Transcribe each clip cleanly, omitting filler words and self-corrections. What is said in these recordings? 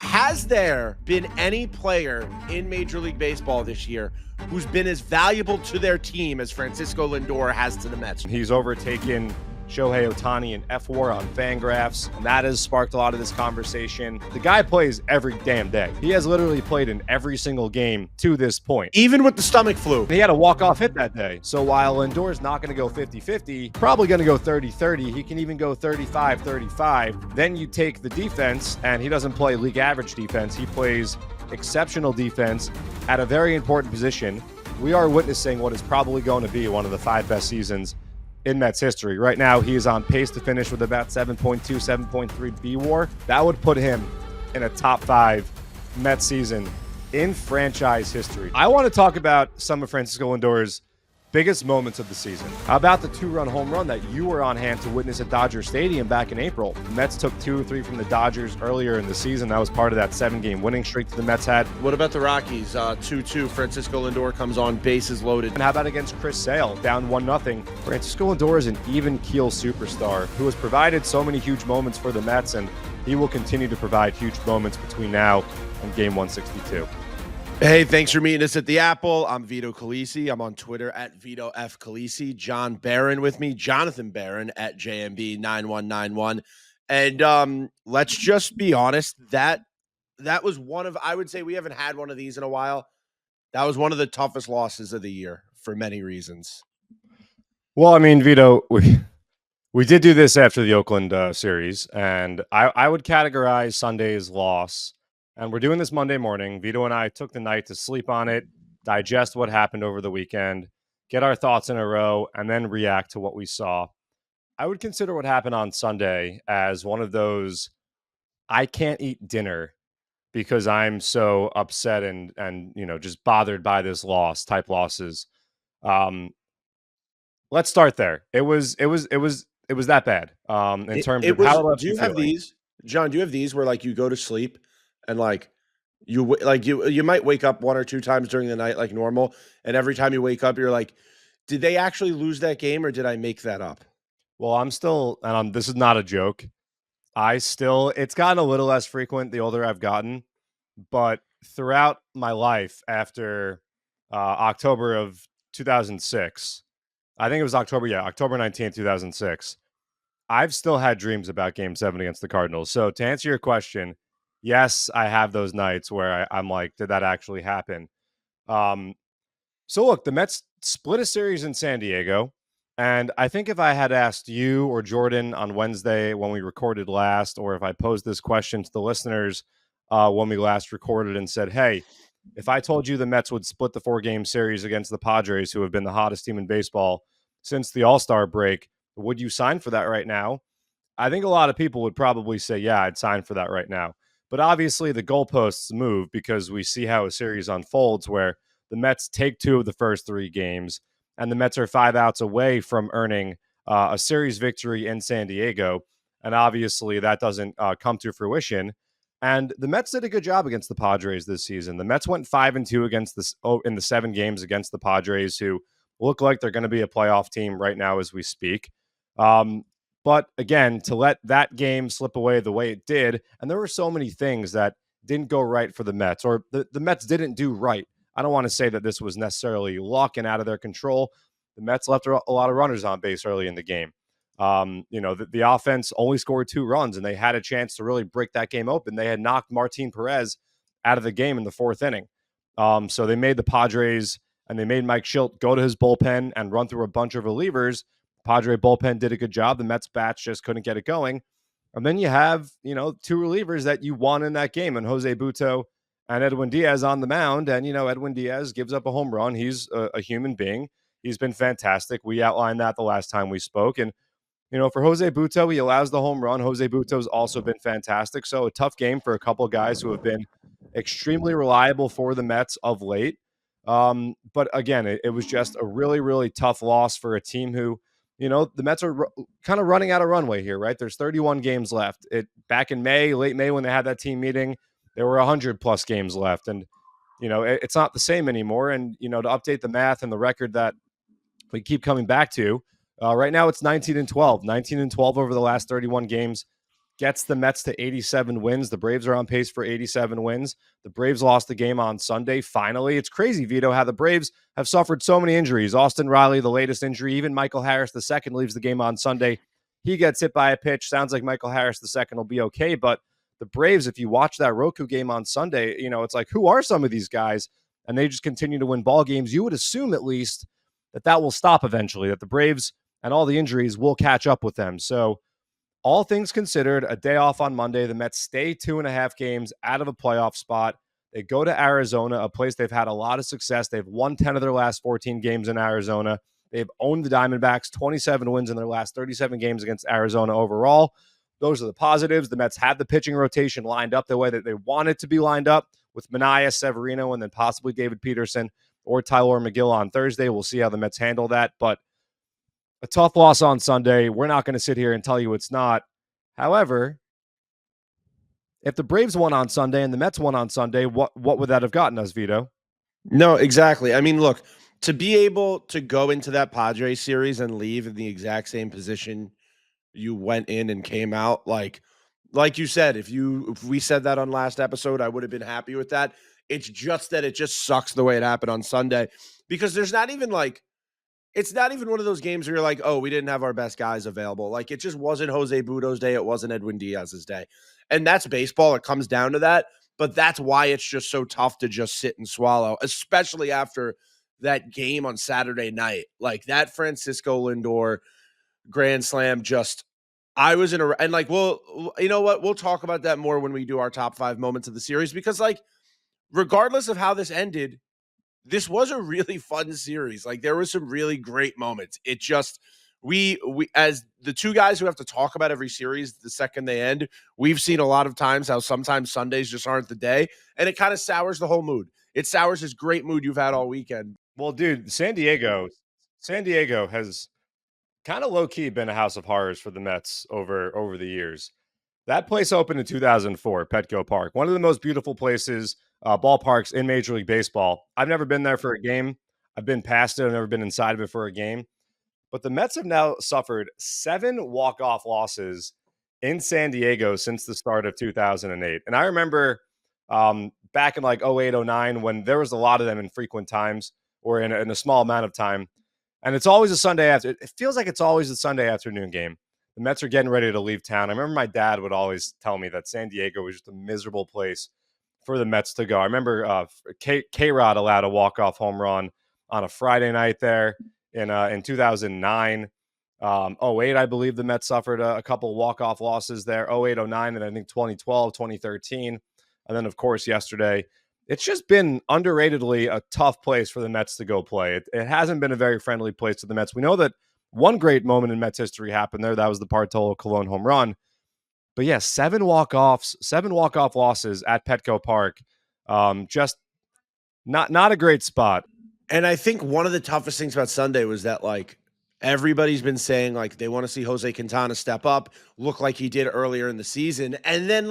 Has there been any player in Major League Baseball this year who's been as valuable to their team as Francisco Lindor has to the Mets? He's overtaken Shohei Ohtani in F4 on Fangraphs, and that has sparked a lot of this conversation. The guy plays every damn day. He has literally played in every single game to this point. Even with the stomach flu. He had a walk-off hit that day. So while Lindor's not going to go 50-50, probably going to go 30-30. He can even go 35-35. Then you take the defense, and he doesn't play league average defense. He plays exceptional defense at a very important position. We are witnessing what is probably going to be one of the 5 best seasons in Mets history. Right now, he is on pace to finish with about 7.2, 7.3 BWAR. That would put him in a top 5 Mets season in franchise history. I want to talk about some of Francisco Lindor's biggest moments of the season. How about the 2-run home run that you were on hand to witness at Dodger Stadium back in April? The Mets took 2 or 3 from the Dodgers earlier in the season. That was part of that 7-game winning streak that the Mets had. What about the Rockies? 2-2. Francisco Lindor comes on, bases loaded. And how about against Chris Sale, down 1-0? Francisco Lindor is an even-keel superstar who has provided so many huge moments for the Mets, and he will continue to provide huge moments between now and Game 162. Hey, thanks for meeting us at the Apple. I'm Vito Calisi. I'm on Twitter at Vito F. Calisi. John Barron with me, Jonathan Barron at JMB9191. And let's just be honest, that was one of, I would say we haven't had one of these in a while. That was one of the toughest losses of the year for many reasons. Well, I mean, Vito, we did do this after the Oakland series, and I would categorize Sunday's loss. And we're doing this Monday morning. Vito and I took the night to sleep on it, digest what happened over the weekend, get our thoughts in a row, and then react to what we saw. I would consider what happened on Sunday as one of those I can't eat dinner because I'm so upset and just bothered by this loss type losses. Let's start there. It was that bad in terms of how it left you feeling. These, John? Do you have these where like you go to sleep? And you might wake up 1 or 2 times during the night like normal, and every time you wake up, you're like, "Did they actually lose that game, or did I make that up?" Well, I'm still, and this is not a joke. It's gotten a little less frequent the older I've gotten, but throughout my life after October of 2006, I think it was October 19th, 2006. I've still had dreams about Game 7 against the Cardinals. So to answer your question, yes, I have those nights where I'm like, did that actually happen? So look, the Mets split a series in San Diego. And I think if I had asked you or Jordan on Wednesday when we recorded last, or if I posed this question to the listeners when we last recorded and said, hey, if I told you the Mets would split the 4-game series against the Padres, who have been the hottest team in baseball since the All-Star break, would you sign for that right now? I think a lot of people would probably say, yeah, I'd sign for that right now. But obviously the goalposts move because we see how a series unfolds where the Mets take 2 of the first 3 games, and the Mets are 5 outs away from earning a series victory in San Diego. And obviously that doesn't come to fruition. And the Mets did a good job against the Padres this season. The Mets went 5-2 in the 7 games against the Padres, who look like they're going to be a playoff team right now as we speak. But again, to let that game slip away the way it did, and there were so many things that didn't go right for the Mets, or the Mets didn't do right. I don't want to say that this was necessarily luck and out of their control. The Mets left a lot of runners on base early in the game. The offense only scored 2 runs, and they had a chance to really break that game open. They had knocked Martin Perez out of the game in the 4th inning. So they made the Padres and they made Mike Schilt go to his bullpen and run through a bunch of relievers. Padre bullpen did a good job. The Mets bats just couldn't get it going. And then you have, 2 relievers that you won in that game, and Jose Butto and Edwin Diaz on the mound. And, Edwin Diaz gives up a home run. He's a human being. He's been fantastic. We outlined that the last time we spoke. And, for Jose Butto, he allows the home run. Jose Butto's also been fantastic. So a tough game for a couple of guys who have been extremely reliable for the Mets of late. But again, it was just a really, really tough loss for a team who, the Mets are kind of running out of runway here, right? There's 31 games left. Back in late May, when they had that team meeting, there were 100+ games left. And, it's not the same anymore. And, to update the math and the record that we keep coming back to, right now it's 19-12. 19-12 over the last 31 games. gets the Mets to 87 wins. The Braves are on pace for 87 wins. The Braves lost the game on Sunday. Finally, it's crazy, Vito, how the Braves have suffered so many injuries. Austin Riley, the latest injury. Even Michael Harris II leaves the game on Sunday. He gets hit by a pitch. Sounds like Michael Harris II will be okay. But the Braves, if you watch that Roku game on Sunday, it's like, who are some of these guys? And they just continue to win ball games. You would assume at least that will stop eventually, that the Braves and all the injuries will catch up with them. So all things considered, a day off on Monday, the Mets stay 2.5 games out of a playoff spot. They go to Arizona, a place they've had a lot of success. They've won 10 of their last 14 games in Arizona. They've owned the Diamondbacks, 27 wins in their last 37 games against Arizona overall. Those are the positives. The Mets had the pitching rotation lined up the way that they wanted to be lined up, with Manaea, Severino, and then possibly David Peterson or Tyler McGill on Thursday. We'll see how the Mets handle that. But a tough loss on Sunday. We're not going to sit here and tell you it's not. However, if the Braves won on Sunday and the Mets won on Sunday, what would that have gotten us, Vito? No, exactly. I mean, look, to be able to go into that Padres series and leave in the exact same position you went in and came out, like you said, if we said that on last episode, I would have been happy with that. It's just that it just sucks the way it happened on Sunday, because there's not even it's not even one of those games where you're like, oh, we didn't have our best guys available. Like, it just wasn't Jose Budo's day. It wasn't Edwin Diaz's day. And that's baseball. It comes down to that. But that's why it's just so tough to just sit and swallow, especially after that game on Saturday night. Like, that Francisco Lindor grand slam, I was in and well, you know what? We'll talk about that more when we do our top 5 moments of the series, because regardless of how this ended, this was a really fun series. Like, there were some really great moments. It just, we as the two guys who have to talk about every series the second they end, we've seen a lot of times how sometimes Sundays just aren't the day, and it kind of sours the whole mood. It sours this great mood you've had all weekend. Well, dude, San Diego has kind of low-key been a house of horrors for the Mets over the years. That place opened in 2004, Petco Park, one of the most beautiful places, ballparks in Major League Baseball. I've never been there for a game. I've been past it. I've never been inside of it for a game. But the Mets have now suffered 7 walk-off losses in San Diego since the start of 2008. And I remember back in 08, 09, when there was a lot of them in frequent times, or in a small amount of time. And it's always a Sunday after. It feels like it's always a Sunday afternoon game. The Mets are getting ready to leave town. I remember my dad would always tell me that San Diego was just a miserable place for the Mets to go. I remember K-Rod allowed a walk-off home run on a Friday night there in 2009. 08, I believe the Mets suffered a couple walk-off losses there, 08, 09, and I think 2012, 2013. And then, of course, yesterday. It's just been underratedly a tough place for the Mets to go play. It hasn't been a very friendly place to the Mets. We know that one great moment in Mets history happened there. That was the Bartolo Colon home run. But yeah, 7 walk-off losses at Petco Park. Just not a great spot. And I think one of the toughest things about Sunday was that everybody's been saying they want to see Jose Quintana step up, look like he did earlier in the season, and then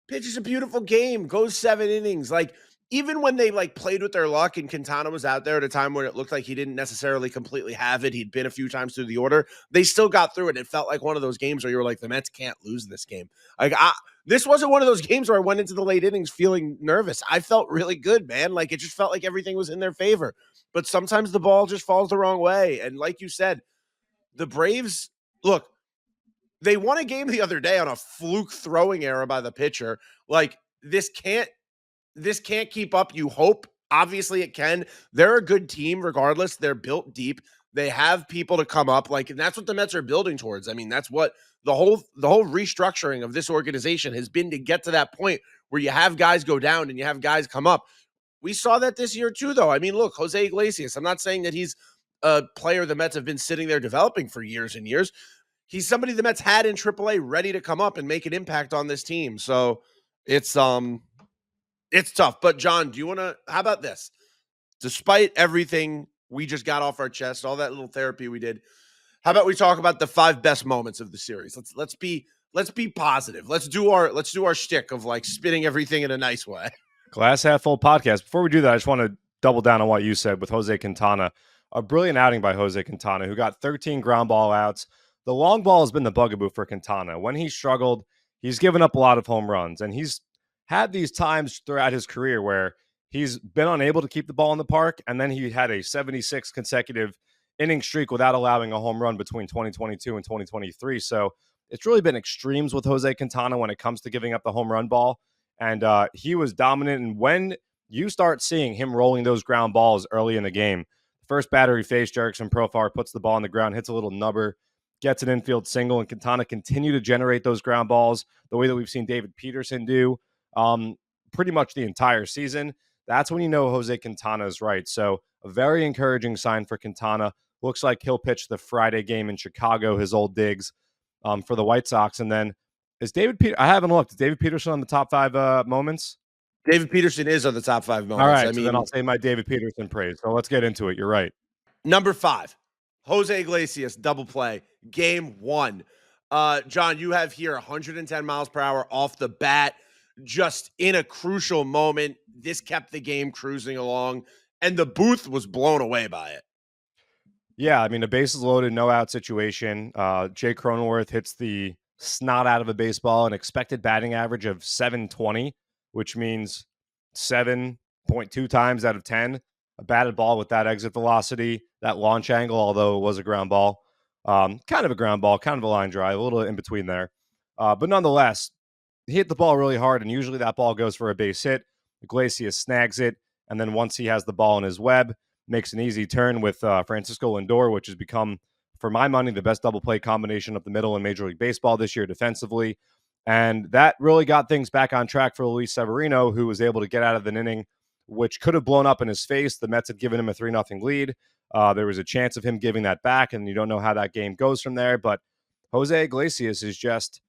pitches a beautiful game, goes 7 innings. Even when they played with their luck and Quintana was out there at a time when it looked like he didn't necessarily completely have it, he'd been a few times through the order, they still got through it. It felt like one of those games where you were like, the Mets can't lose this game. This wasn't one of those games where I went into the late innings feeling nervous. I felt really good, man. It just felt like everything was in their favor. But sometimes the ball just falls the wrong way. And like you said, the Braves, look, they won a game the other day on a fluke throwing error by the pitcher. This can't keep up. You hope. Obviously it can. They're a good team regardless. They're built deep. They have people to come up. And that's what the Mets are building towards. I mean, that's what the whole restructuring of this organization has been, to get to that point where you have guys go down and you have guys come up. We saw that this year too, though. I mean, look, Jose Iglesias, I'm not saying that he's a player the Mets have been sitting there developing for years and years. He's somebody the Mets had in AAA ready to come up and make an impact on this team. So it's tough. But John, how about this? Despite everything we just got off our chest, all that little therapy we did, how about we talk about the 5 best moments of the series? Let's be positive. Let's do our shtick of spinning everything in a nice way. Glass half full podcast. Before we do that, I just want to double down on what you said with Jose Quintana. A brilliant outing by Jose Quintana, who got 13 ground ball outs, the long ball has been the bugaboo for Quintana. When he struggled, he's given up a lot of home runs, and he's had these times throughout his career where he's been unable to keep the ball in the park, and then he had a 76 consecutive inning streak without allowing a home run between 2022 and 2023. So it's really been extremes with Jose Quintana when it comes to giving up the home run ball. And he was dominant. And when you start seeing him rolling those ground balls early in the game, first batter he faced, Jerickson Profar, puts the ball on the ground, hits a little nubber, gets an infield single, and Quintana continue to generate those ground balls the way that we've seen David Peterson do pretty much the entire season. That's when you know Jose Quintana is right. So a very encouraging sign for Quintana. Looks like he'll pitch the Friday game in Chicago, his old digs, for the White Sox. And then is I haven't looked. Is David Peterson on the top 5 moments? David Peterson is on the top 5 moments. All right, so then I'll say my David Peterson praise. So let's get into it. You're right. Number 5, Jose Iglesias, double play, game 1. John, you have here 110 miles per hour off the bat, just in a crucial moment. This kept the game cruising along, and the booth was blown away by it. Yeah, I mean, a bases loaded, no out situation. Jay Cronenworth hits the snot out of a baseball, an expected batting average of 720, which means 7.2 times out of 10. A batted ball with that exit velocity, that launch angle, although it was a ground ball. Kind of a ground ball, kind of a line drive, a little in between there. But nonetheless, he hit the ball really hard, and usually that ball goes for a base hit. Iglesias snags it, and then once he has the ball in his web, makes an easy turn with Francisco Lindor, which has become, for my money, the best double play combination up the middle in Major League Baseball this year defensively. And that really got things back on track for Luis Severino, who was able to get out of an inning which could have blown up in his face. The Mets had given him a 3-0 lead. There was a chance of him giving that back, and you don't know how that game goes from there. But Jose Iglesias is just,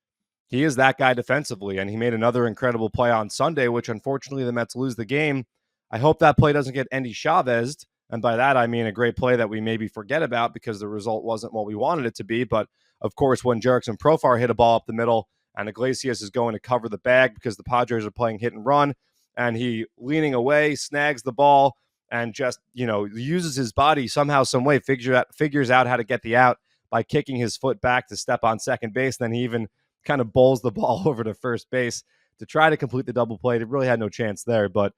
he is that guy defensively, and he made another incredible play on Sunday, which unfortunately the Mets lose the game. I hope that play doesn't get Endy Chavez'd, and by that I mean a great play that we maybe forget about because the result wasn't what we wanted it to be. But of course, when Jerickson Profar hit a ball up the middle and Iglesias is going to cover the bag because the Padres are playing hit and run, and he leaning away, snags the ball, and just, uses his body somehow, some way, figures out how to get the out by kicking his foot back to step on second base. Then he even kind of bowls the ball over to first base to try to complete the double play. It really had no chance there. But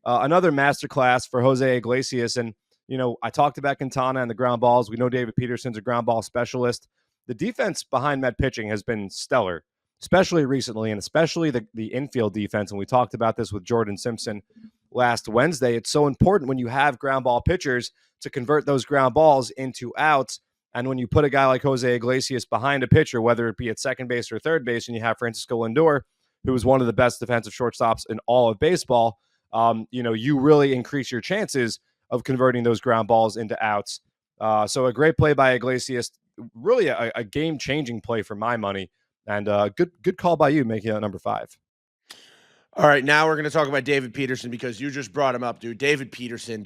another masterclass for Jose Iglesias. And, I talked about Quintana and the ground balls. We know David Peterson's a ground ball specialist. The defense behind Met pitching has been stellar, especially recently, and especially the infield defense. And we talked about this with Jordan Simpson last Wednesday. It's so important when you have ground ball pitchers to convert those ground balls into outs. And when you put a guy like Jose Iglesias behind a pitcher, whether it be at second base or third base, and you have Francisco Lindor, who is one of the best defensive shortstops in all of baseball, you really increase your chances of converting those ground balls into outs. So a great play by Iglesias, really a game-changing play for my money. And good call by you making it number 5. All right, now we're going to talk about David Peterson because you just brought him up, dude. David Peterson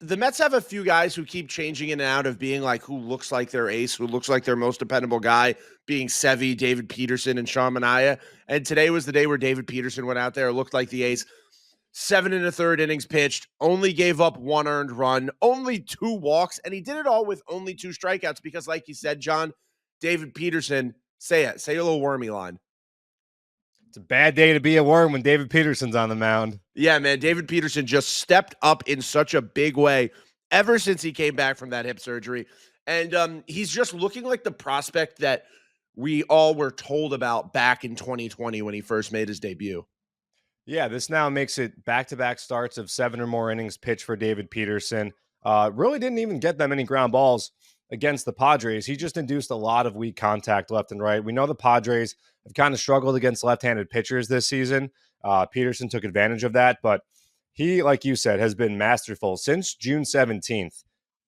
the Mets have a few guys who keep changing in and out of being like who looks like their ace, who looks like their most dependable guy, being Sevy, David Peterson, and Sean Manaea. And today was the day where David Peterson went out there, looked like the ace. 7 1/3 innings pitched, only gave up 1 earned run, only 2 walks, and he did it all with only 2 strikeouts because, like you said, John, David Peterson, say a little wormy line. It's a bad day to be a worm when David Peterson's on the mound. Yeah, man, David Peterson just stepped up in such a big way ever since he came back from that hip surgery. And he's just looking like the prospect that we all were told about back in 2020 when he first made his debut. Yeah, this now makes it back-to-back starts of 7 or more innings pitched for David Peterson. Really didn't even get that many ground balls against the Padres. He just induced a lot of weak contact left and right. We know the Padres have kind of struggled against left-handed pitchers this season. Peterson took advantage of that, but he, like you said, has been masterful. Since June 17th,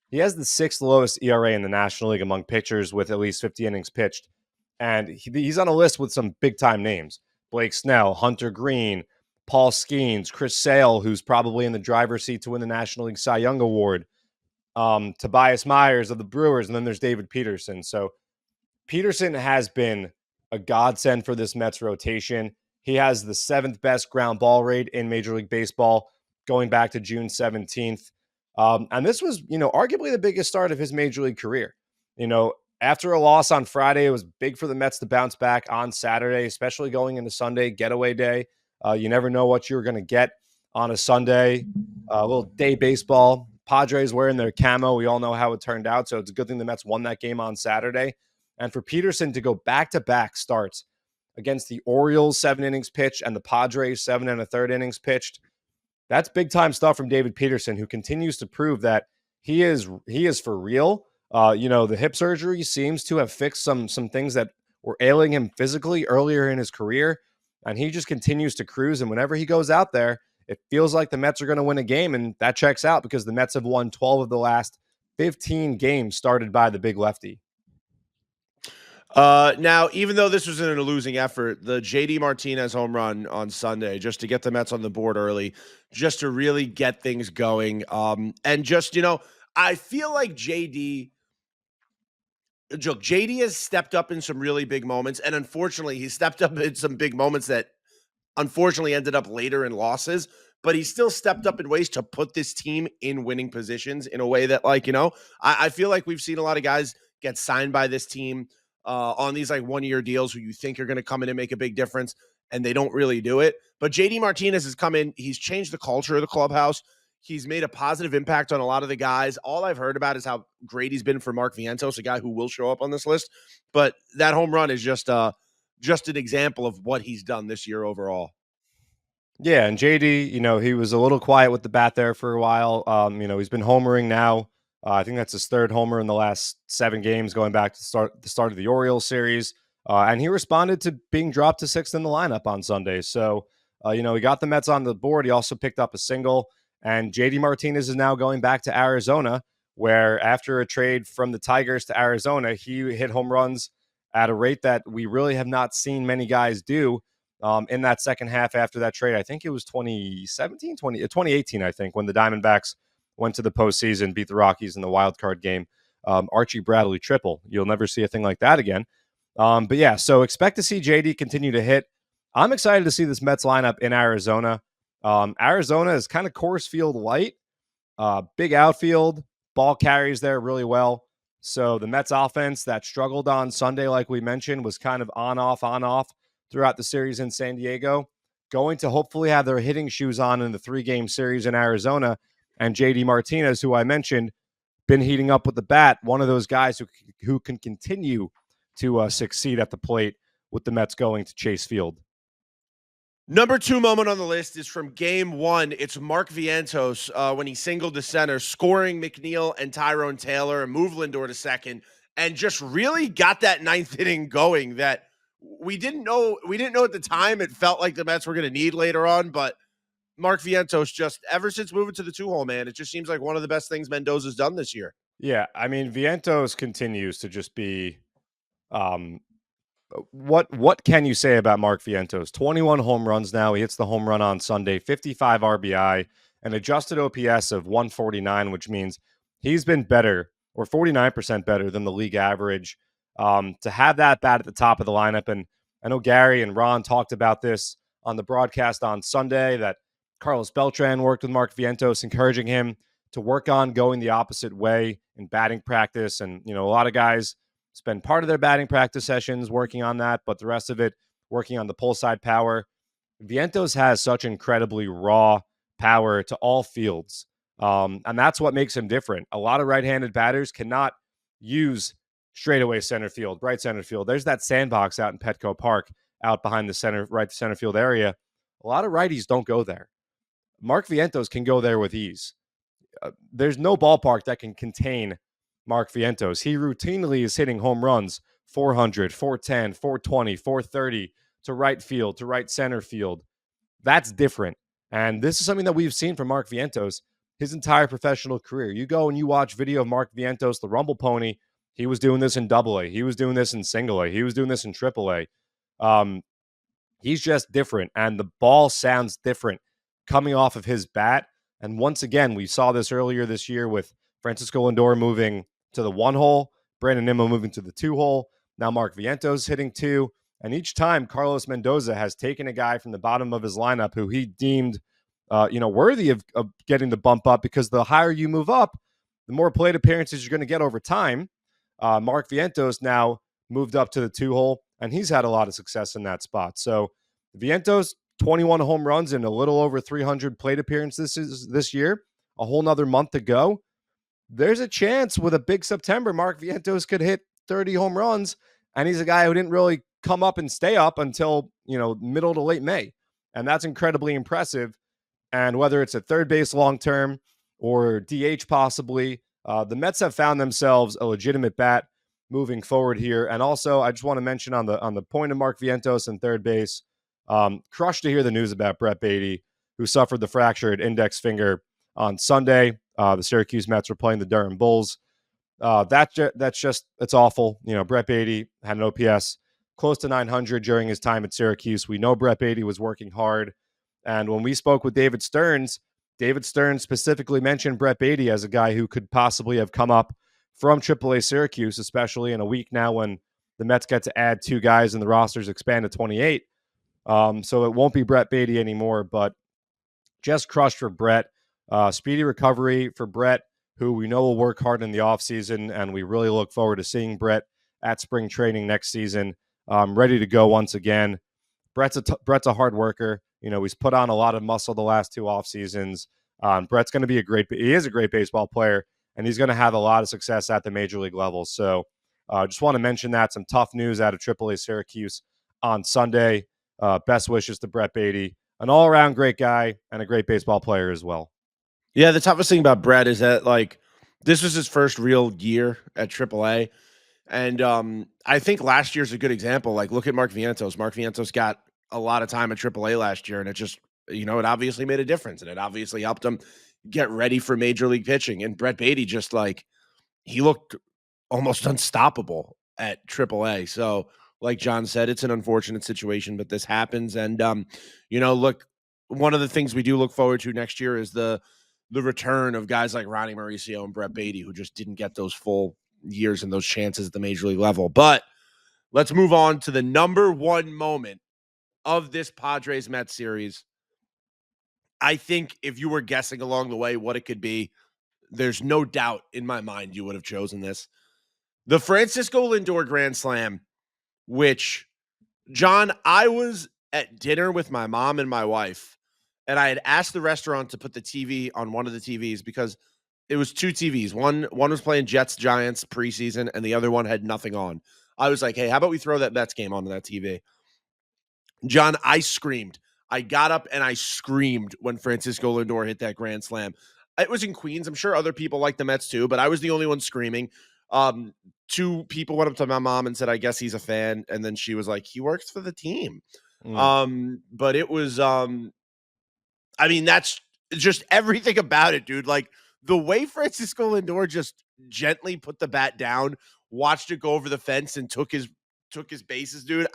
he has the 6th lowest ERA in the National League among pitchers with at least 50 innings pitched. And he's on a list with some big-time names. Blake Snell, Hunter Green, Paul Skeens, Chris Sale, who's probably in the driver's seat to win the National League Cy Young Award, Tobias Myers of the Brewers, and then there's David Peterson. So Peterson has been a godsend for this Mets rotation. He has the 7th best ground ball rate in Major League Baseball going back to June 17th. And this was, arguably the biggest start of his major league career. After a loss on Friday, it was big for the Mets to bounce back on Saturday, especially going into Sunday, getaway day. You never know what you're going to get on a Sunday. A little day baseball. Padres wearing their camo. We all know how it turned out. So it's a good thing the Mets won that game on Saturday. And for Peterson to go back-to-back starts against the Orioles, 7 innings pitched, and the Padres, 7 1/3 innings pitched, that's big-time stuff from David Peterson, who continues to prove that he is for real. The hip surgery seems to have fixed some things that were ailing him physically earlier in his career, and he just continues to cruise. And whenever he goes out there, it feels like the Mets are going to win a game, and that checks out because the Mets have won 12 of the last 15 games started by the big lefty. Now, even though this was in a losing effort, the JD Martinez home run on Sunday, just to get the Mets on the board early, just to really get things going. And just, I feel like JD has stepped up in some really big moments. And unfortunately, he stepped up in some big moments that unfortunately ended up later in losses, but he still stepped up in ways to put this team in winning positions in a way that, I feel like we've seen a lot of guys get signed by this team on these 1-year deals who you think are going to come in and make a big difference, and they don't really do it. But JD Martinez has come in. He's changed the culture of the clubhouse. He's made a positive impact on a lot of the guys. All I've heard about is how great he's been for Mark Vientos, a guy who will show up on this list. But that home run is just an example of what he's done this year overall. Yeah, and JD, he was a little quiet with the bat there for a while. He's been homering now. I think that's his third homer in the last 7 games, going back to the start of the Orioles series. And he responded to being dropped to 6th in the lineup on Sunday. So, he got the Mets on the board. He also picked up a single. And JD Martinez is now going back to Arizona, where after a trade from the Tigers to Arizona, he hit home runs at a rate that we really have not seen many guys do in that second half after that trade. I think it was 2018, I think, when the Diamondbacks went to the postseason, beat the Rockies in the wild card game. Archie Bradley triple. You'll never see a thing like that again. But yeah, so expect to see JD continue to hit. I'm excited to see this Mets lineup in Arizona. Arizona is kind of Coors Field light, big outfield, ball carries there really well. So the Mets offense that struggled on Sunday, like we mentioned, was kind of on off throughout the series in San Diego, going to hopefully have their hitting shoes on in the 3-game series in Arizona. And JD Martinez, who I mentioned, been heating up with the bat, one of those guys who can continue to succeed at the plate with the Mets going to Chase Field. Number 2 moment on the list is from Game 1. It's Mark Vientos when he singled to center, scoring McNeil and Tyrone Taylor, and moved Lindor to second, and just really got that 9th inning going that we didn't know at the time. It felt like the Mets were going to need later on, but Mark Vientos, just ever since moving to the 2-hole, man, it just seems like one of the best things Mendoza's done this year. Yeah, I mean, Vientos continues to just be what can you say about Mark Vientos? 21 home runs now. He hits the home run on Sunday, 55 RBI, an adjusted OPS of 149, which means he's been better, or 49% better than the league average. To have that bat at the top of the lineup, and I know Gary and Ron talked about this on the broadcast on Sunday, that Carlos Beltran worked with Mark Vientos, encouraging him to work on going the opposite way in batting practice. And, a lot of guys spend part of their batting practice sessions working on that, but the rest of it working on the pull side power. Vientos has such incredibly raw power to all fields. And that's what makes him different. A lot of right-handed batters cannot use straightaway center field, right center field. There's that sandbox out in Petco Park, out behind the right center field area. A lot of righties don't go there. Mark Vientos can go there with ease. There's no ballpark that can contain Mark Vientos. He routinely is hitting home runs 400, 410, 420, 430 to right field, to right center field. That's different. And this is something that we've seen from Mark Vientos his entire professional career. You go and you watch video of Mark Vientos, the Rumble Pony. He was doing this in Double-A. He was doing this in Single-A. He was doing this in Triple-A. He's just different, and the ball sounds different coming off of his bat. And once again, we saw this earlier this year with Francisco Lindor moving to the 1-hole, Brandon Nimmo moving to the 2-hole. Now Mark Vientos hitting 2. And each time Carlos Mendoza has taken a guy from the bottom of his lineup who he deemed worthy of getting the bump up, because the higher you move up, the more plate appearances you're going to get over time. Mark Vientos now moved up to the 2-hole, and he's had a lot of success in that spot. So Vientos, 21 home runs and a little over 300 plate appearances this year, a whole nother month to go. There's a chance with a big September, Mark Vientos could hit 30 home runs, and he's a guy who didn't really come up and stay up until, middle to late May. And that's incredibly impressive. And whether it's at third base long term or DH possibly, the Mets have found themselves a legitimate bat moving forward here. And also, I just want to mention on the point of Mark Vientos and third base, crushed to hear the news about Brett Beatty, who suffered the fractured index finger on Sunday. The Syracuse Mets were playing the Durham Bulls. It's awful. Brett Beatty had an OPS close to 900 during his time at Syracuse. We know Brett Beatty was working hard. And when we spoke with David Stearns specifically mentioned Brett Beatty as a guy who could possibly have come up from AAA Syracuse, especially in a week now when the Mets get to add 2 guys and the roster's expand to 28. So it won't be Brett Beatty anymore, but just crushed for Brett. Speedy recovery for Brett, who we know will work hard in the offseason, and we really look forward to seeing Brett at spring training next season, ready to go once again. Brett's a hard worker. He's put on a lot of muscle the last 2 off seasons. Brett's going to be he is a great baseball player, and he's going to have a lot of success at the major league level. So just want to mention that. Some tough news out of AAA Syracuse on Sunday. Best wishes to Brett Beatty, an all-around great guy and a great baseball player as well. Yeah, the toughest thing about Brett is that, this was his first real year at AAA. And I think last year's a good example. Look at Mark Vientos. Mark Vientos got a lot of time at AAA last year, and it just, it obviously made a difference, and it obviously helped him get ready for major league pitching. And Brett Beatty just, he looked almost unstoppable at AAA. So, like John said, it's an unfortunate situation, but this happens. And, look, one of the things we do look forward to next year is the return of guys like Ronnie Mauricio and Brett Beatty, who just didn't get those full years and those chances at the major league level. But let's move on to the number one moment of this Padres Mets series. I think if you were guessing along the way what it could be, there's no doubt in my mind you would have chosen this. The Francisco Lindor Grand Slam, which, John, I was at dinner with my mom and my wife, and I had asked the restaurant to put the TV on one of the TVs because it was 2 TVs. One was playing Jets Giants preseason, and the other one had nothing on. I was like, hey, how about we throw that Mets game onto that TV? John, I screamed. I got up and I screamed when Francisco Lindor hit that grand slam. It was in Queens. I'm sure other people like the Mets too, but I was the only one screaming. 2 people went up to my mom and said, I guess he's a fan. And then she was like, he works for the team. But it was, that's just everything about it, dude. The way Francisco Lindor just gently put the bat down, watched it go over the fence, and took his bases, dude.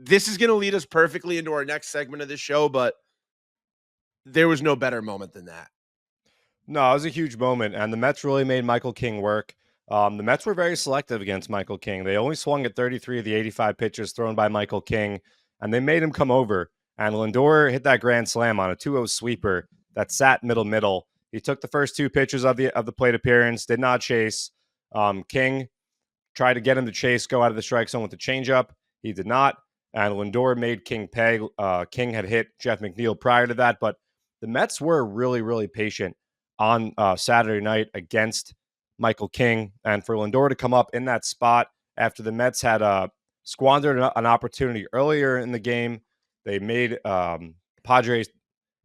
This is going to lead us perfectly into our next segment of this show, but there was no better moment than that. No, it was a huge moment, and the Mets really made Michael King work. The Mets were very selective against Michael King. They only swung at 33 of the 85 pitches thrown by Michael King, and they made him come over. And Lindor hit that grand slam on a 2-0 sweeper that sat middle. He took the first 2 pitches of the plate appearance, did not chase. King tried to get him to chase, go out of the strike zone with the changeup. He did not. And Lindor made King pay. King had hit Jeff McNeil prior to that, but the Mets were really, really patient on Saturday night against Michael King. And for Lindor to come up in that spot after the Mets had squandered an opportunity earlier in the game, they made Padres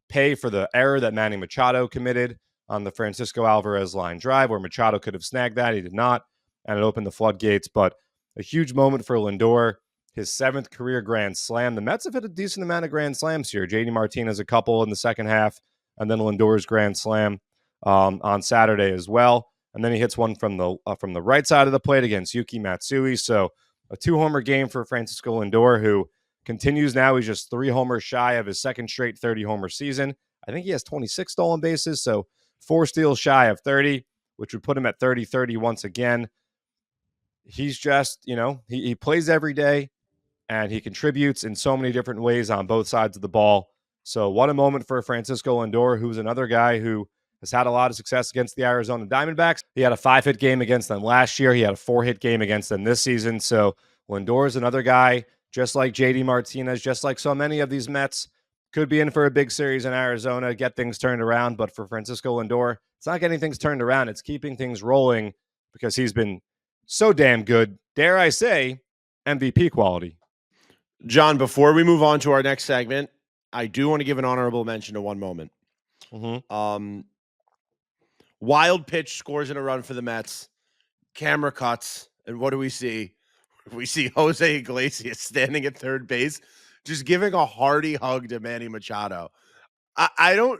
pay for the error that Manny Machado committed on the Francisco Alvarez line drive, where Machado could have snagged that. He did not, and it opened the floodgates. But a huge moment for Lindor. His 7th career grand slam. The Mets have hit a decent amount of grand slams here. JD Martinez a couple in the second half, and then Lindor's grand slam on Saturday as well. And then he hits one from the right side of the plate against Yuki Matsui. So a 2-homer game for Francisco Lindor, who continues now. He's just 3 homers shy of his second straight 30-homer season. I think he has 26 stolen bases, so 4 steals shy of 30, which would put him at 30-30 once again. He's just, he plays every day. And he contributes in so many different ways on both sides of the ball. So what a moment for Francisco Lindor, who's another guy who has had a lot of success against the Arizona Diamondbacks. He had a 5-hit game against them last year. He had a 4-hit game against them this season. So Lindor is another guy, just like JD Martinez, just like so many of these Mets, could be in for a big series in Arizona, get things turned around. But for Francisco Lindor, it's not getting things turned around. It's keeping things rolling because he's been so damn good. Dare I say, MVP quality. John, before we move on to our next segment, I do want to give an honorable mention to one moment. Wild pitch scores in a run for the Mets. Camera cuts, and what do we see? We see Jose Iglesias standing at third base, just giving a hearty hug to Manny Machado. I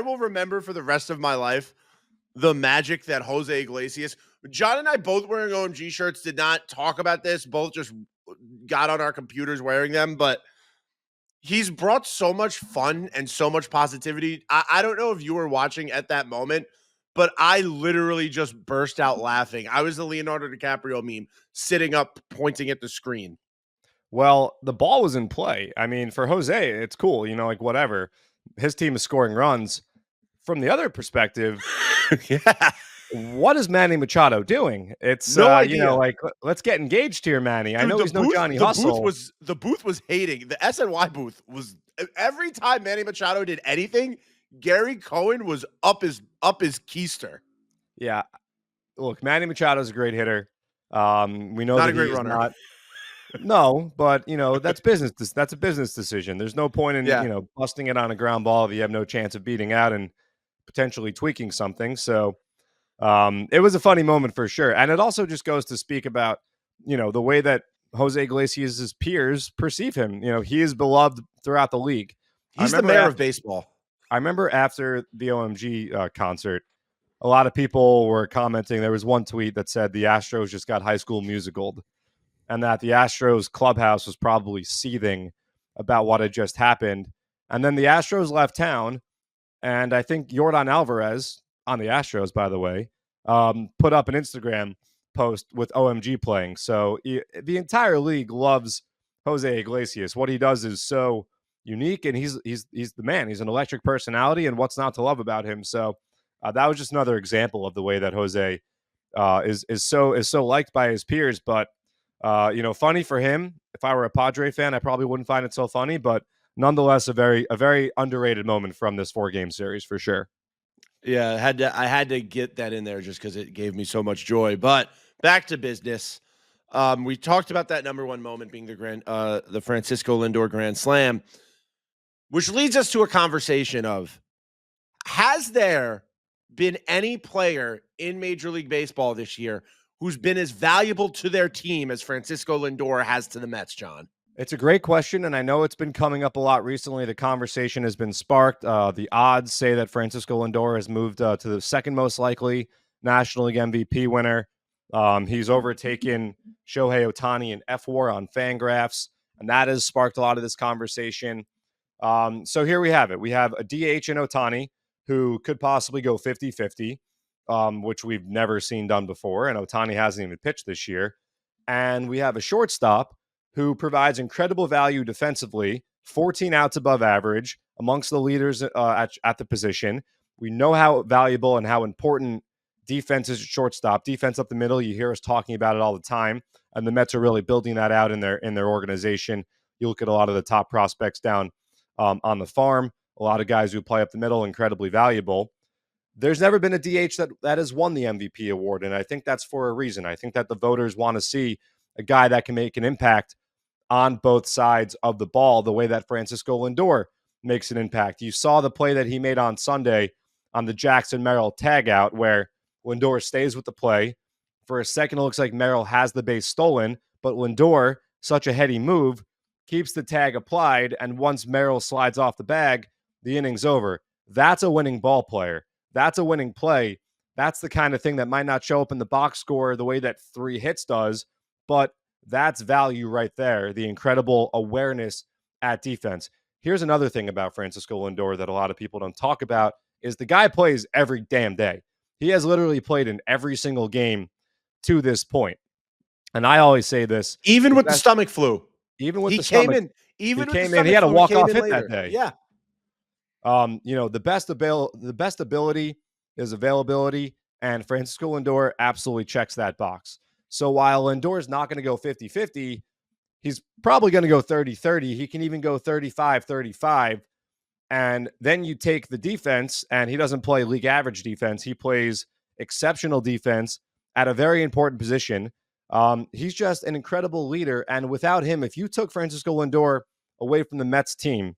will remember for the rest of my life the magic that Jose Iglesias. John and I both wearing OMG shirts, did not talk about this. Both just got on our computers wearing them, but he's brought so much fun and so much positivity. I don't know if you were watching at that moment, but I literally just burst out laughing. I was the Leonardo DiCaprio meme, sitting up, pointing at the screen. Well, the ball was in play. I mean, for Jose, it's cool, like whatever. His team is scoring runs. From the other perspective, Yeah. What is Manny Machado doing? It's No idea. let's get engaged here, Manny. I Dude, know he's no Johnny the Hustle. The booth was hating. The SNY booth was, every time Manny Machado did anything, Gary Cohen was up his keister. Yeah. Look, Manny Machado's a great hitter. We know Not that a great he's runner. not. No, but that's business. That's a business decision. There's no point in busting it on a ground ball if you have no chance of beating out and potentially tweaking something. So it was a funny moment for sure. And it also just goes to speak about, the way that Jose Iglesias' peers perceive him. He is beloved throughout the league. He's the mayor of baseball. I remember after the OMG concert, a lot of people were commenting. There was one tweet that said the Astros just got High School Musicaled, and that the Astros clubhouse was probably seething about what had just happened. And then the Astros left town, and I think Yordan Alvarez, on the Astros, by the way, put up an Instagram post with OMG playing. So the entire league loves Jose Iglesias. What he does is so unique, and he's the man. He's an electric personality, and what's not to love about him? So that was just another example of the way that Jose is so liked by his peers. But funny for him. If I were a Padre fan, I probably wouldn't find it so funny, but nonetheless, a very underrated moment from this 4-game series for sure. Yeah, I had to get that in there just because it gave me so much joy. But back to business. We talked about that number one moment being the Francisco Lindor Grand Slam, which leads us to a conversation of, has there been any player in Major League Baseball this year who's been as valuable to their team as Francisco Lindor has to the Mets, John? It's a great question, and I know it's been coming up a lot recently. The conversation has been sparked. The odds say that Francisco Lindor has moved to the second most likely National League MVP winner. He's overtaken Shohei Ohtani in F-WAR on Fangraphs, and that has sparked a lot of this conversation. So here we have it. We have a DH in Ohtani who could possibly go 50-50, which we've never seen done before, and Ohtani hasn't even pitched this year. And we have a shortstop who provides incredible value defensively, 14 outs above average, amongst the leaders at the position. We know how valuable and how important defense is at shortstop. Defense up the middle, you hear us talking about it all the time, and the Mets are really building that out in their organization. You look at a lot of the top prospects down on the farm, a lot of guys who play up the middle, incredibly valuable. There's never been a DH that has won the MVP award, and I think that's for a reason. I think that the voters want to see a guy that can make an impact on both sides of the ball, the way that Francisco Lindor makes an impact. You saw the play that he made on Sunday on the Jackson Merrill tagout, where Lindor stays with the play. For a second, it looks like Merrill has the base stolen, but Lindor, such a heady move, keeps the tag applied, and once Merrill slides off the bag, the inning's over. That's a winning ball player. That's a winning play. That's the kind of thing that might not show up in the box score the way that 3 hits does, but that's value right there, the incredible awareness at defense. Here's another thing about Francisco Lindor that a lot of people don't talk about is the guy plays every damn day. He has literally played in every single game to this point. And I always say this. Even with the stomach flu. Even with the stomach. Even with the came in. He stomach had a flu, he came walk-off in hit that later. day. Yeah. The best ability is availability, and Francisco Lindor absolutely checks that box. So while Lindor is not going to go 50-50, he's probably going to go 30-30. He can even go 35-35. And then you take the defense, and he doesn't play league average defense. He plays exceptional defense at a very important position. He's just an incredible leader. And without him, if you took Francisco Lindor away from the Mets team,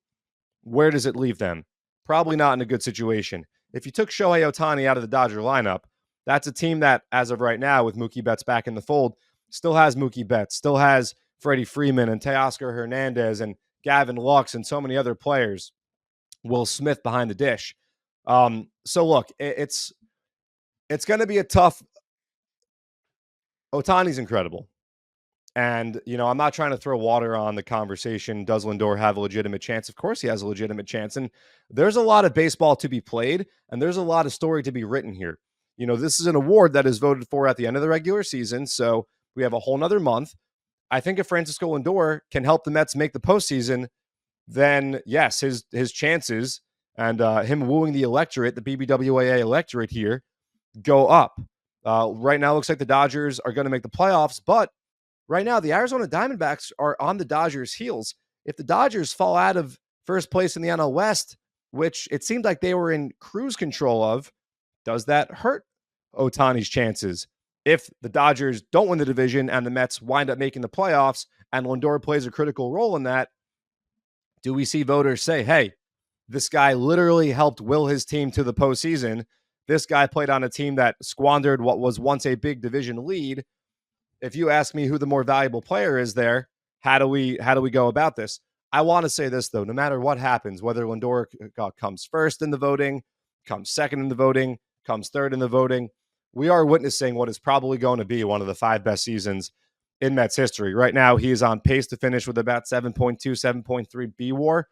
where does it leave them? Probably not in a good situation. If you took Shohei Ohtani out of the Dodger lineup, that's a team that, as of right now, with Mookie Betts back in the fold, still has Mookie Betts, still has Freddie Freeman and Teoscar Hernandez and Gavin Lux and so many other players. Will Smith behind the dish. So look, it's going to be a tough. Otani's incredible. And, I'm not trying to throw water on the conversation. Does Lindor have a legitimate chance? Of course he has a legitimate chance. And there's a lot of baseball to be played, and there's a lot of story to be written here. This is an award that is voted for at the end of the regular season, so we have a whole nother month. I think if Francisco Lindor can help the Mets make the postseason, then yes, his chances and him wooing the electorate, the BBWAA electorate here, go up. Right now, it looks like the Dodgers are going to make the playoffs, but right now, the Arizona Diamondbacks are on the Dodgers' heels. If the Dodgers fall out of first place in the NL West, which it seemed like they were in cruise control of, does that hurt Ohtani's chances? If the Dodgers don't win the division and the Mets wind up making the playoffs and Lindor plays a critical role in that, do we see voters say, hey, this guy literally helped will his team to the postseason? This guy played on a team that squandered what was once a big division lead. If you ask me who the more valuable player is there, how do we go about this? I want to say this, though, no matter what happens, whether Lindor comes first in the voting, comes second in the voting, comes third in the voting, we are witnessing what is probably going to be one of the 5 best seasons in Mets history. Right now, he is on pace to finish with about 7.2, 7.3 B-WAR.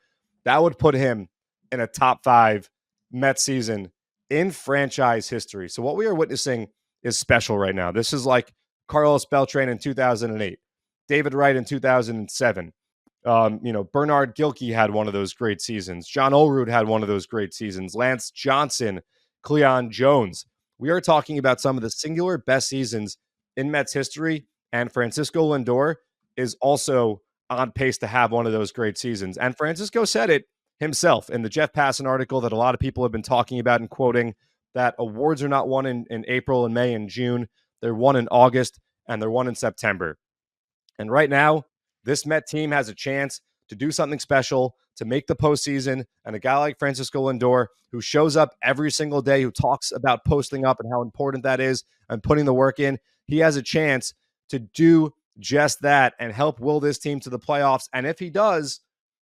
That would put him in a top 5 Mets season in franchise history. So what we are witnessing is special right now. This is like Carlos Beltran in 2008, David Wright in 2007. Bernard Gilkey had one of those great seasons. John Olerud had one of those great seasons. Lance Johnson, Cleon Jones. We are talking about some of the singular best seasons in Mets history, and Francisco Lindor is also on pace to have one of those great seasons. And Francisco said it himself in the Jeff Passan article that a lot of people have been talking about and quoting, that awards are not won in April and May and June. They're won in August, and they're won in September. And right now, this Met team has a chance to do something special, to make the postseason. And a guy like Francisco Lindor, who shows up every single day, who talks about posting up and how important that is and putting the work in, he has a chance to do just that and help will this team to the playoffs. And if he does,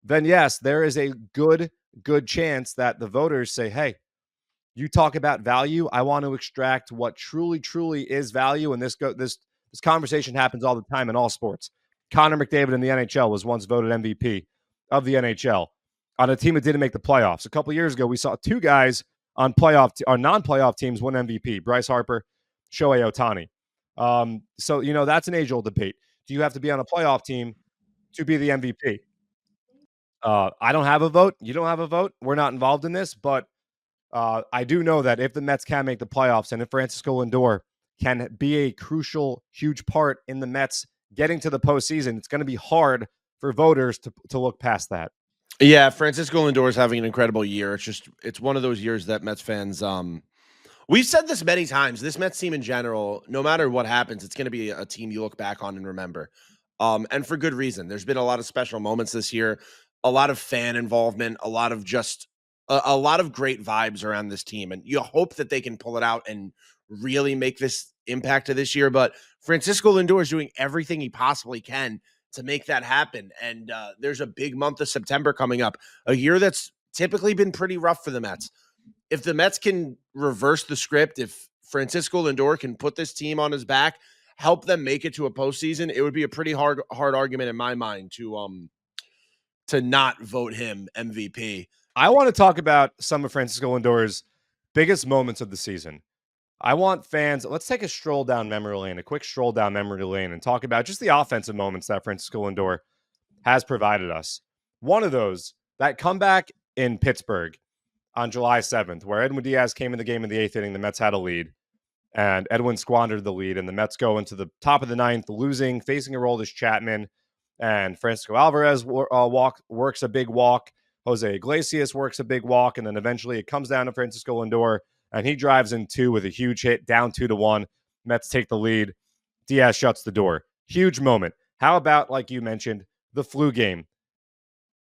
then yes, there is a good chance that the voters say, hey, you talk about value, I want to extract what truly is value. And this conversation happens all the time in all sports. Connor McDavid in the NHL was once voted MVP of the NHL on a team that didn't make the playoffs. A couple of years ago, we saw 2 guys on non-playoff teams win MVP: Bryce Harper, Shohei Ohtani. So that's an age-old debate. Do you have to be on a playoff team to be the MVP? I don't have a vote. You don't have a vote. We're not involved in this, but I do know that if the Mets can make the playoffs and if Francisco Lindor can be a crucial, huge part in the Mets getting to the postseason, it's going to be hard for voters to look past that. Yeah, Francisco Lindor is having an incredible year. It's one of those years that Mets fans, we've said this many times, this Mets team in general, no matter what happens, it's going to be a team you look back on and remember. And for good reason. There's been a lot of special moments this year, a lot of fan involvement, a lot of great vibes around this team. And you hope that they can pull it out and really make this impact to this year. But Francisco Lindor is doing everything he possibly can to make that happen. And there's a big month of September coming up, a year that's typically been pretty rough for the Mets. If the Mets can reverse the script, if Francisco Lindor can put this team on his back, help them make it to a postseason, it would be a pretty hard argument in my mind to not vote him MVP. I want to talk about some of Francisco Lindor's biggest moments of the season. I want fans, let's take a quick stroll down memory lane and talk about just the offensive moments that Francisco Lindor has provided us. One of those, that comeback in Pittsburgh on July 7th, where Edwin Diaz came in the game in the 8th inning, the Mets had a lead, and Edwin squandered the lead, and the Mets go into the top of the 9th, losing, facing Aroldis Chapman, and Francisco Alvarez works a big walk. Jose Iglesias works a big walk, and then eventually it comes down to Francisco Lindor, and he drives in 2 with a huge hit, down 2-1. Mets take the lead. Diaz shuts the door. Huge moment. How about, like you mentioned, the flu game?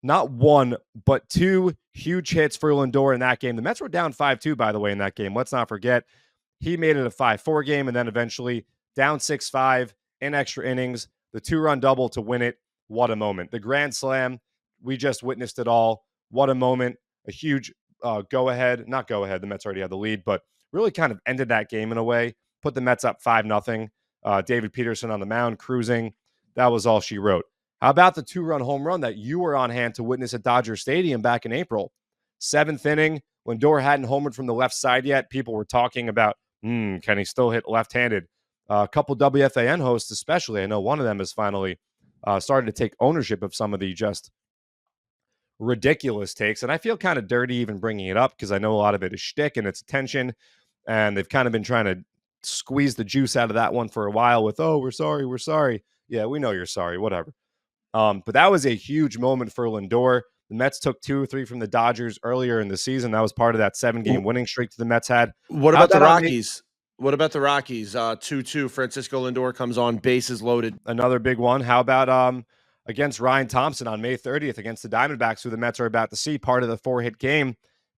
Not 1, but 2 huge hits for Lindor in that game. The Mets were down 5-2, by the way, in that game. Let's not forget. He made it a 5-4 game, and then eventually down 6-5 in extra innings, the 2-run double to win it. What a moment. The grand slam, we just witnessed it all. What a moment. A huge go-ahead. Not go-ahead. The Mets already had the lead, but really kind of ended that game in a way. Put the Mets up 5-0. David Peterson on the mound, cruising. That was all she wrote. How about the 2-run home run that you were on hand to witness at Dodger Stadium back in April? 7th inning, Lindor hadn't homered from the left side yet. People were talking about, can he still hit left-handed? A couple WFAN hosts especially, I know one of them has finally started to take ownership of some of the just ridiculous takes. And I feel kind of dirty even bringing it up because I know a lot of it is shtick and it's attention. And they've kind of been trying to squeeze the juice out of that one for a while with, oh, we're sorry, we're sorry. Yeah, we know you're sorry, whatever. But that was a huge moment for Lindor. The Mets took 2 or 3 from the Dodgers earlier in the season. That was part of that 7-game winning streak the Mets had. What about the Rockies? What about the Rockies? 2-2. Francisco Lindor comes on, bases loaded. Another big one. How about against Ryan Thompson on May 30th against the Diamondbacks, who the Mets are about to see, part of the 4-hit game,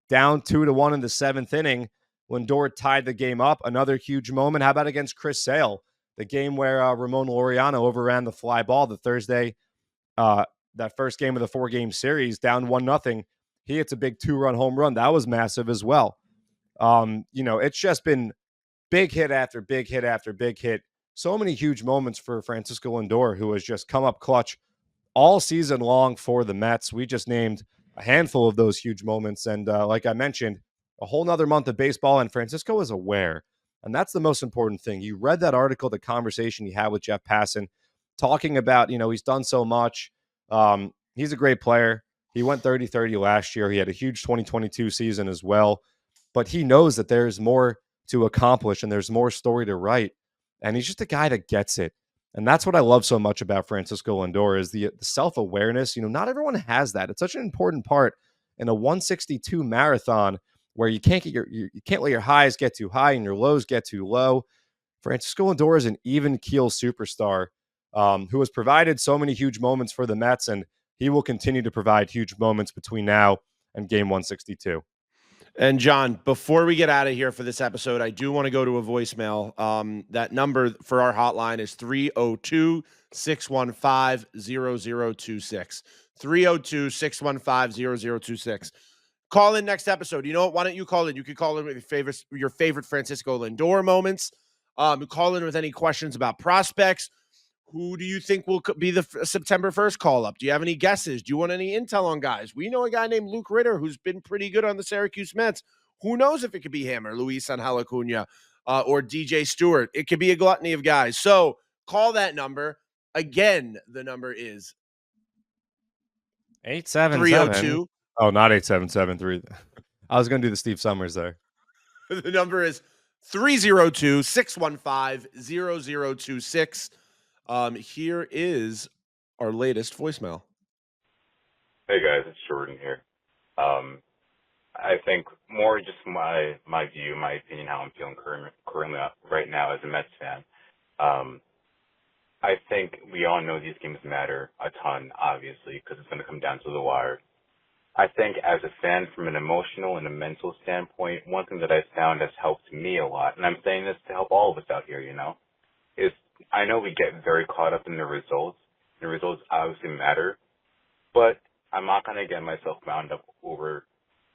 down 2-1 in the 7th inning. Lindor tied the game up. Another huge moment. How about against Chris Sale? The game where Ramon Laureano overran the fly ball the Thursday, that first game of the 4-game series, down 1-0. He hits a big 2-run home run. That was massive as well. It's just been big hit after big hit after big hit. So many huge moments for Francisco Lindor, who has just come up clutch all season long for the Mets. We just named a handful of those huge moments. And like I mentioned, a whole nother month of baseball, and Francisco is aware. And that's the most important thing. You read that article, the conversation he had with Jeff Passan, talking about, he's done so much. He's a great player. He went 30-30 last year. He had a huge 2022 season as well. But he knows that there's more to accomplish and there's more story to write. And he's just a guy that gets it. And that's what I love so much about Francisco Lindor is the self-awareness. Not everyone has that. It's such an important part in a 162 marathon where you can't let your highs get too high and your lows get too low. Francisco Lindor is an even keel superstar who has provided so many huge moments for the Mets, and he will continue to provide huge moments between now and game 162. And John, before we get out of here for this episode, I do want to go to a voicemail. That number for our hotline is 302-615-0026. 302-615-0026. Call in next episode. You know what? Why don't you call in? You could call in with your favorite Francisco Lindor moments. Call in with any questions about prospects. Who do you think will be the September 1st call-up? Do you have any guesses? Do you want any intel on guys? We know a guy named Luke Ritter who's been pretty good on the Syracuse Mets. Who knows if it could be him or Luis Angel Acuna or DJ Stewart? It could be a gluttony of guys. So call that number. Again, the number is 877. 302. Oh, not 8773. I was going to do the Steve Summers there. The number is 302-615-0026. Here is our latest voicemail. Hey guys, it's Jordan here. I think more just my view, my opinion, how I'm feeling currently right now as a Mets fan. I think we all know these games matter a ton, obviously, because it's going to come down to the wire. I think as a fan, from an emotional and a mental standpoint, one thing that I found has helped me a lot, and I'm saying this to help all of us out here, is I know we get very caught up in the results. The results obviously matter, but I'm not going to get myself wound up over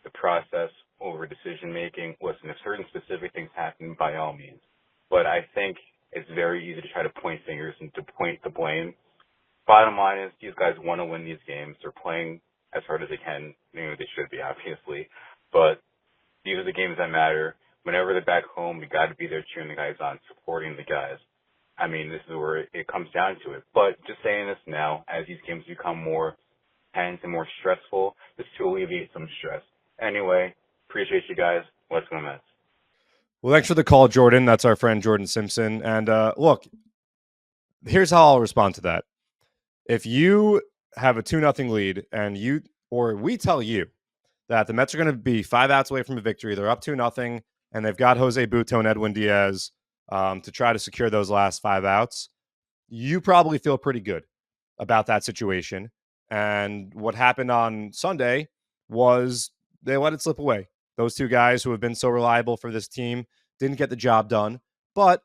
the process, over decision-making. Listen, if certain specific things happen, by all means. But I think it's very easy to try to point fingers and to point the blame. Bottom line is these guys want to win these games. They're playing as hard as they can. They should be, obviously. But these are the games that matter. Whenever they're back home, we got to be there cheering the guys on, supporting the guys. I mean, this is where it comes down to it. But just saying this now, as these games become more tense and more stressful, just to alleviate some stress. Anyway, appreciate you guys. Let's go Mets. Well, thanks for the call, Jordan. That's our friend Jordan Simpson. And look, here's how I'll respond to that. If you have a 2-0 lead and we tell you that the Mets are going to be 5 outs away from a victory, they're up 2-0, and they've got Jose Butto and Edwin Diaz to try to secure those last 5 outs, you probably feel pretty good about that situation. And what happened on Sunday was they let it slip away. Those two guys who have been so reliable for this team didn't get the job done. But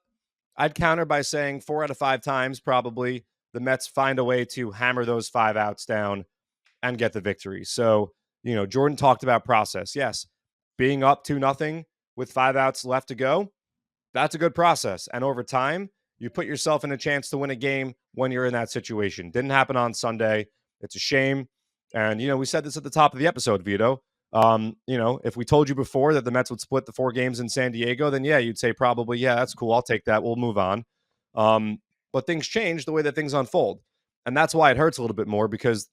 I'd counter by saying 4 out of 5 times, probably, the Mets find a way to hammer those 5 outs down and get the victory. So, Jordan talked about process. Yes, being up 2-0 with 5 outs left to go, that's a good process. And over time, you put yourself in a chance to win a game when you're in that situation. Didn't happen on Sunday. It's a shame. And, we said this at the top of the episode, Vito. If we told you before that the Mets would split the 4 games in San Diego, then yeah, you'd say probably, yeah, that's cool. I'll take that. We'll move on. But things change the way that things unfold. And that's why it hurts a little bit more, because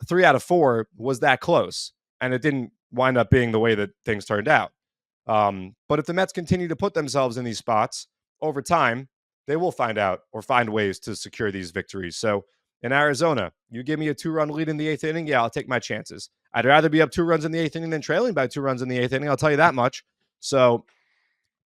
3 out of 4 was that close, and it didn't wind up being the way that things turned out. But if the Mets continue to put themselves in these spots over time, they will find ways to secure these victories. So in Arizona, you give me a 2-run lead in the 8th inning, yeah, I'll take my chances. I'd rather be up 2 runs in the 8th inning than trailing by 2 runs in the 8th inning. I'll tell you that much. So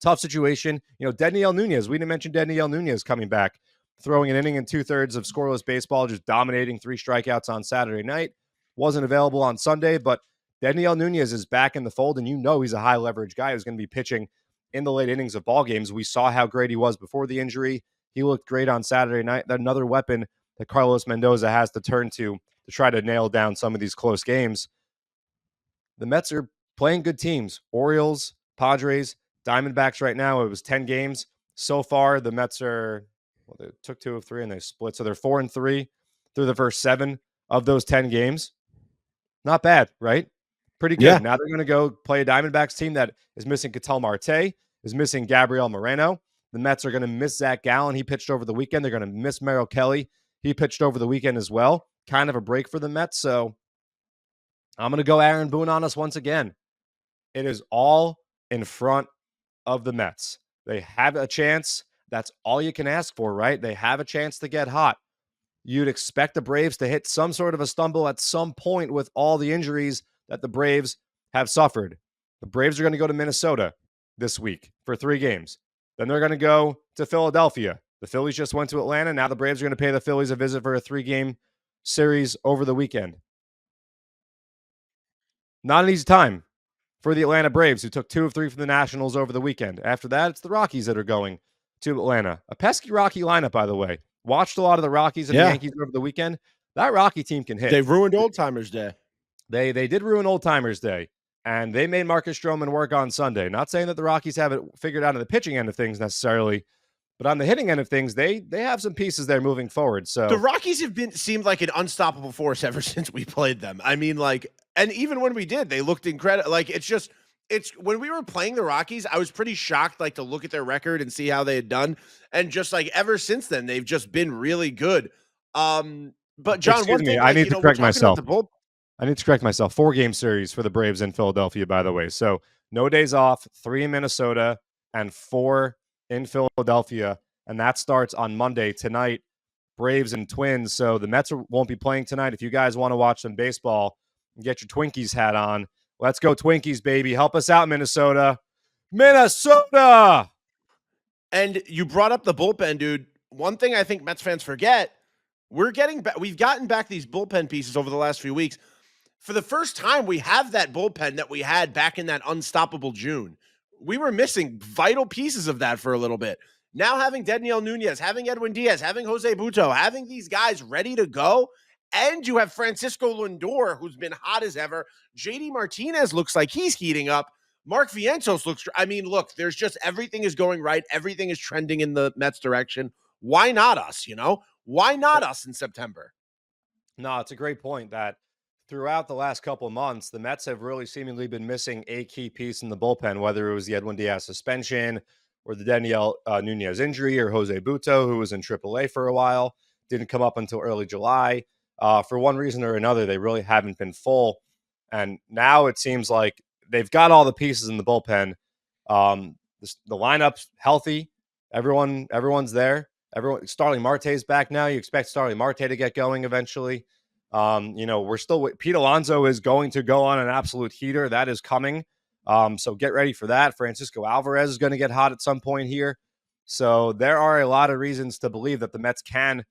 tough situation. Dedniel Nunez, we didn't mention Dedniel Nunez coming back, throwing an inning and 2/3 of scoreless baseball, just dominating 3 strikeouts on Saturday night. Wasn't available on Sunday, but Dedniel Nunez is back in the fold, and he's a high leverage guy who's going to be pitching in the late innings of ball games. We saw how great he was before the injury. He looked great on Saturday night. Another weapon that Carlos Mendoza has to turn to try to nail down some of these close games. The Mets are playing good teams. Orioles, Padres, Diamondbacks right now. It was 10 games. So far, the Mets they took 2 of 3 and they split. So they're 4-3 through the first 7 of those 10 games. Not bad, right? Pretty good. Yeah. Now they're going to go play a Diamondbacks team that is missing Ketel Marte, is missing Gabriel Moreno. The Mets are going to miss Zach Gallen. He pitched over the weekend. They're going to miss Merrill Kelly. He pitched over the weekend as well. Kind of a break for the Mets. So I'm going to go Aaron Boone on us once again. It is all in front of the Mets. They have a chance. That's all you can ask for, right? They have a chance to get hot. You'd expect the Braves to hit some sort of a stumble at some point with all the injuries that the Braves have suffered. The Braves are going to go to Minnesota this week for 3 games. Then they're going to go to Philadelphia. The Phillies just went to Atlanta. Now the Braves are going to pay the Phillies a visit for a 3-game series over the weekend. Not an easy time for the Atlanta Braves, who took 2 of 3 from the Nationals over the weekend. After that, it's the Rockies that are going to Atlanta. A pesky Rocky lineup, by the way. Watched a lot of the Rockies and the Yankees over the weekend. That Rocky team can hit. They ruined Old Timers Day. They did ruin Old Timers Day, and they made Marcus Stroman work on Sunday. Not saying that the Rockies have it figured out on the pitching end of things necessarily, but on the hitting end of things, they have some pieces there moving forward. So the Rockies have seemed like an unstoppable force ever since we played them. I mean, and even when we did, they looked incredible. It's when we were playing the Rockies, I was pretty shocked, to look at their record and see how they had done. And just ever since then, they've just been really good. But John, excuse me, I need to correct myself. I need to correct myself. 4-game series for the Braves in Philadelphia, by the way. So no days off, 3 in Minnesota and 4 in Philadelphia. And that starts on Monday tonight, Braves and Twins. So the Mets won't be playing tonight. If you guys want to watch some baseball and get your Twinkies hat on, let's go Twinkies, baby. Help us out, Minnesota. Minnesota! And you brought up the bullpen, dude. One thing I think Mets fans forget, we've gotten back these bullpen pieces over the last few weeks. For the first time, we have that bullpen that we had back in that unstoppable June. We were missing vital pieces of that for a little bit. Now having Dedniel Nunez, having Edwin Diaz, having Jose Butto, having these guys ready to go, and you have Francisco Lindor, who's been hot as ever. JD Martinez looks like he's heating up. Mark Vientos looks, look, there's just everything is going right. Everything is trending in the Mets direction. Why not us, Why not us in September? No, it's a great point that throughout the last couple of months, the Mets have really seemingly been missing a key piece in the bullpen, whether it was the Edwin Diaz suspension, or the Daniel Nunez injury, or Jose Buto, who was in AAA for a while, didn't come up until early July. For one reason or another, they really haven't been full. And now it seems like they've got all the pieces in the bullpen. The lineup's healthy. Everyone's there. Starling Marte's back now. You expect Starling Marte to get going eventually. We're still Pete Alonso is going to go on an absolute heater. That is coming. So get ready for that. Francisco Alvarez is going to get hot at some point here. So there are a lot of reasons to believe that the Mets can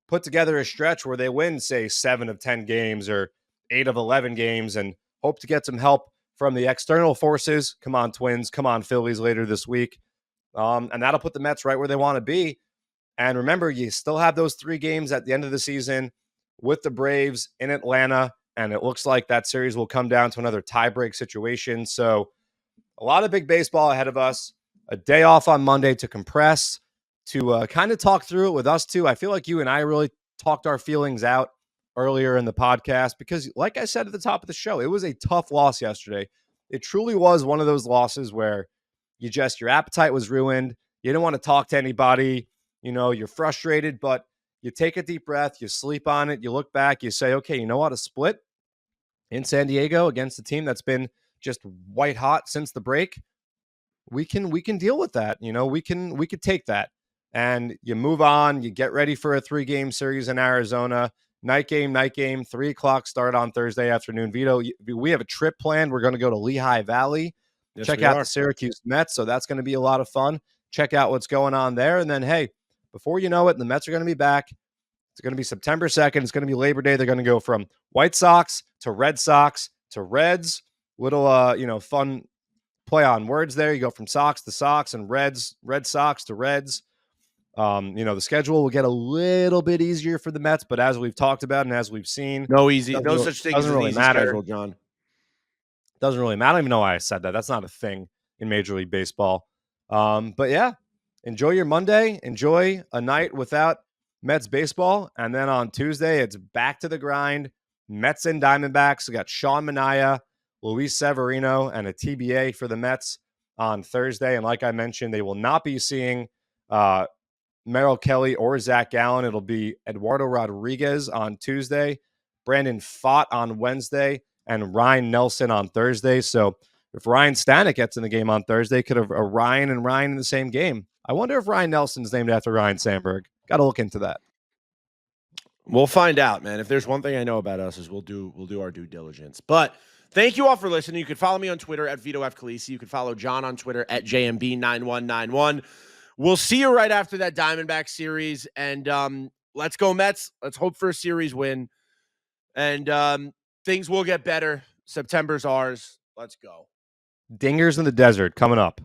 put together a stretch where they win, say, 7 of 10 games or 8 of 11 games, and hope to get some help from the external forces. Come on, Twins. Come on, Phillies later this week. And that'll put the Mets right where they want to be. And remember, you still have those 3 games at the end of the season with the Braves in Atlanta, and it looks like that series will come down to another tiebreak situation. So a lot of big baseball ahead of us. A day off on Monday to compress, to kind of talk through it with us too. I feel like you and I really talked our feelings out earlier in the podcast because, like I said at the top of the show, it was a tough loss yesterday. It truly was one of those losses where your appetite was ruined. You didn't want to talk to anybody. You're frustrated, but you take a deep breath, you sleep on it, you look back, you say, okay, you know what? A split in San Diego against a team that's been just white hot since the break. We can deal with that. We could take that. And you move on, you get ready for a 3-game series in Arizona. Night game, 3:00 start on Thursday afternoon. Vito, we have a trip planned. We're going to go to Lehigh Valley. Yes, check out the Syracuse Mets. So that's going to be a lot of fun. Check out what's going on there. And then, hey, before you know it, the Mets are going to be back. It's going to be September 2nd. It's going to be Labor Day. They're going to go from White Sox to Red Sox to Reds. Little, fun play on words there. You go from Sox to Sox and Red Sox to Reds. The schedule will get a little bit easier for the Mets, but as we've talked about and as we've seen, no such thing as an easy schedule, John. Doesn't really matter. I don't even know why I said that. That's not a thing in Major League Baseball. But yeah, enjoy your Monday. Enjoy a night without Mets baseball. And then on Tuesday, it's back to the grind. Mets and Diamondbacks. We got Sean Manaea, Luis Severino, and a TBA for the Mets on Thursday. And like I mentioned, they will not be seeing Merrill Kelly or Zach Gallen. It'll be Eduardo Rodriguez on Tuesday, Brandon Pfaadt on Wednesday, and Ryan Nelson on Thursday. So if Ryan Stanek gets in the game on Thursday, could have a Ryan and Ryan in the same game. I wonder if Ryan Nelson's named after Ryan Sandberg. Got to look into that. We'll find out, man. If there's one thing I know about us is we'll do our due diligence. But thank you all for listening. You can follow me on Twitter at Vito F. Khaleesi. You can follow John on Twitter at JMB9191. We'll see you right after that Diamondback series. And let's go Mets. Let's hope for a series win. And things will get better. September's ours. Let's go. Dingers in the desert coming up.